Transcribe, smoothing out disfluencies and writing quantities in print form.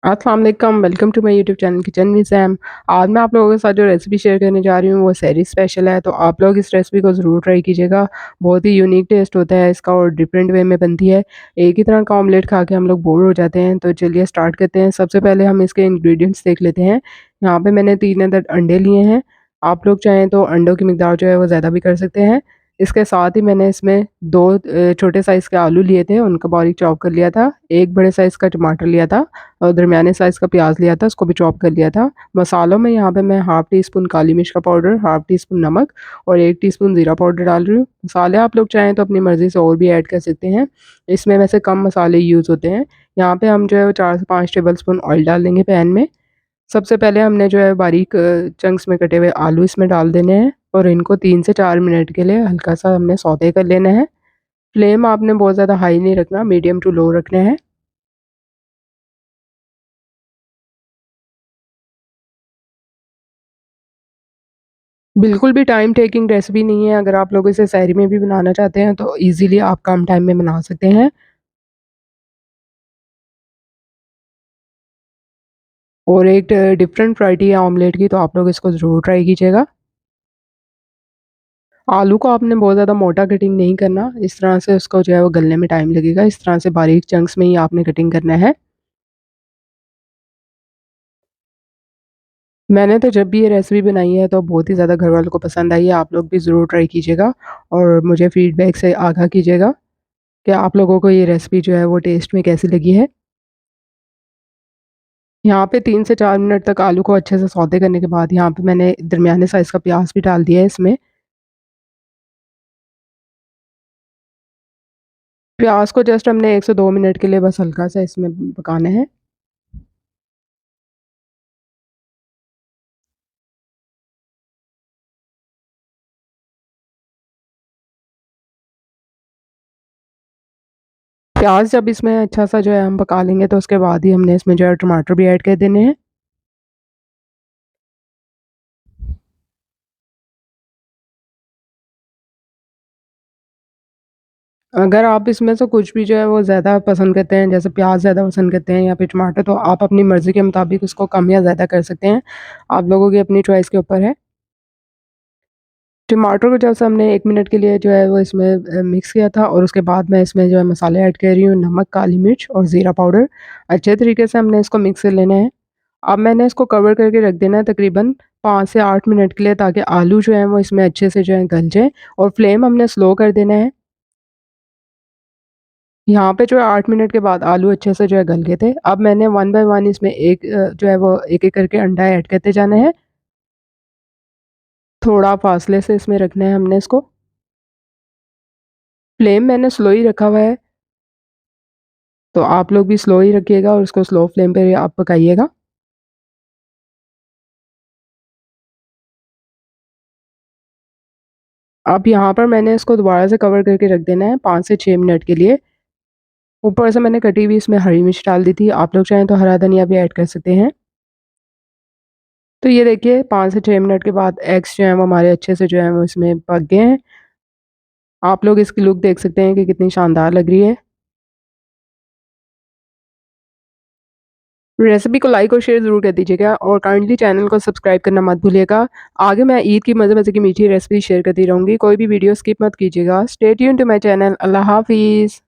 अस्सलाम वालेकुम, welcome to my YouTube channel kitchen with Sam. आज मैं आप लोगों के साथ जो रेसिपी शेयर करने जा रही हूँ वो सहरी स्पेशल है, तो आप लोग इस रेसिपी को ज़रूर ट्राई कीजिएगा। बहुत ही यूनिक टेस्ट होता है इसका और डिफरेंट वे में बनती है। एक ही तरह का ऑमलेट खा के हम लोग बोर हो जाते हैं, तो चलिए स्टार्ट करते हैं। सबसे पहले हम इसके इंग्रेडिएंट्स देख लेते हैं। यहाँ पे मैंने 3 अदद अंडे लिए हैं। आप लोग चाहें तो अंडों की मिकदार जो है वो ज़्यादा भी कर सकते हैं। इसके साथ ही मैंने इसमें 2 छोटे साइज़ के आलू लिए थे, उनको बारीक चॉप कर लिया था। 1 बड़े साइज़ का टमाटर लिया था और दरमियाने साइज़ का प्याज लिया था, उसको भी चॉप कर लिया था। मसालों में यहाँ पे मैं हाफ़ टी स्पून काली मिर्च का पाउडर, हाफ़ टी स्पून नमक और 1 टीस्पून ज़ीरा पाउडर डाल रही हूँ। मसाले आप लोग चाहें तो अपनी मर्ज़ी से और भी ऐड कर सकते हैं। इसमें वैसे कम मसाले यूज़ होते हैं। यहाँ पे हम जो है वो 4 से 5 टेबल स्पून ऑयल डाल देंगे पैन में। सबसे पहले हमने जो है बारीक चंक्स में कटे हुए आलू इसमें डाल देने हैं और इनको 3 से 4 मिनट के लिए हल्का-सा हमने सौते कर लेना है। फ्लेम आपने बहुत ज़्यादा हाई नहीं रखना, मीडियम टू लो रखना है। बिल्कुल भी टाइम टेकिंग रेसिपी नहीं है, अगर आप लोग इसे सहरी में भी बनाना चाहते हैं तो ईज़िली आप कम टाइम में बना सकते हैं। और एक डिफरेंट वैरायटी है ऑमलेट की, तो आप लोग इसको ज़रूर ट्राई कीजिएगा। आलू को आपने बहुत ज़्यादा मोटा कटिंग नहीं करना, इस तरह से उसको जो है वो गलने में टाइम लगेगा, इस तरह से बारीक चंक्स में ही आपने कटिंग करना है। मैंने तो जब भी ये रेसिपी बनाई है तो बहुत ही ज़्यादा घरवालों को पसंद आई है, आप लोग भी ज़रूर ट्राई कीजिएगा और मुझे फीडबैक से आगाह कीजिएगा कि आप लोगों को ये रेसिपी जो है वो टेस्ट में कैसी लगी है। यहाँ पे 3 से 4 मिनट तक आलू को अच्छे से सौते करने के बाद यहाँ पे मैंने दरमियाने साइज़ का प्याज भी डाल दिया है इसमें। प्याज को जस्ट हमने 1 से 2 मिनट के लिए बस हल्का-सा इसमें पकाना है। प्याज जब इसमें अच्छा-सा जो है हम पका लेंगे तो उसके बाद ही हमने इसमें जो है टमाटर भी ऐड कर देने हैं। अगर आप इसमें से कुछ भी जो है वो ज़्यादा पसंद करते हैं, जैसे प्याज ज़्यादा पसंद करते हैं या फिर टमाटर, तो आप अपनी मर्ज़ी के मुताबिक उसको कम या ज़्यादा कर सकते हैं। आप लोगों की अपनी चॉइस के ऊपर है। टमाटर को जैसे हमने 1 मिनट के लिए जो है वो इसमें मिक्स किया था और उसके बाद मैं इसमें जो है मसाले ऐड कर रही हूँ, नमक, काली मिर्च और ज़ीरा पाउडर। अच्छे तरीके से हमने इसको मिक्स कर लेना है। अब मैंने इसको कवर करके रख देना है तकरीबन 5 से 8 मिनट के लिए, ताकि आलू जो है वो इसमें अच्छे से जो है गल जाए और फ्लेम हमने स्लो कर देना है। यहाँ पे जो है 8 मिनट के बाद आलू अच्छे से जो है गल गए थे। अब मैंने वन बाय वन इसमें जो है वो एक-एक करके अंडा ऐड करते जाना है। थोड़ा फासले से इसमें रखना है हमने इसको। फ्लेम मैंने स्लो ही रखा हुआ है, तो आप लोग भी स्लो ही रखिएगा और उसको स्लो फ्लेम पे आप पकाइएगा। अब यहाँ पर मैंने इसको दोबारा से कवर करके रख देना है 5 से 6 मिनट के लिए। ऊपर से मैंने कटी हुई इसमें हरी मिर्च डाल दी थी, आप लोग चाहें तो हरा धनिया भी ऐड कर सकते हैं। तो ये देखिए 5 से 6 मिनट के बाद एग्स जो हैं वो हमारे अच्छे से जो है वो इसमें पक गए हैं। आप लोग इसकी लुक देख सकते हैं कि कितनी शानदार लग रही है। रेसिपी को लाइक और शेयर ज़रूर कर दीजिएगा और काइंडली चैनल को सब्सक्राइब करना मत भूलिएगा। आगे मैं ईद की मज़े-मज़े की मीठी रेसिपी शेयर करती रहूँगी। कोई भी वीडियो स्किप मत कीजिएगा। Stay tuned to my channel. अल्लाह हाफ़िज़।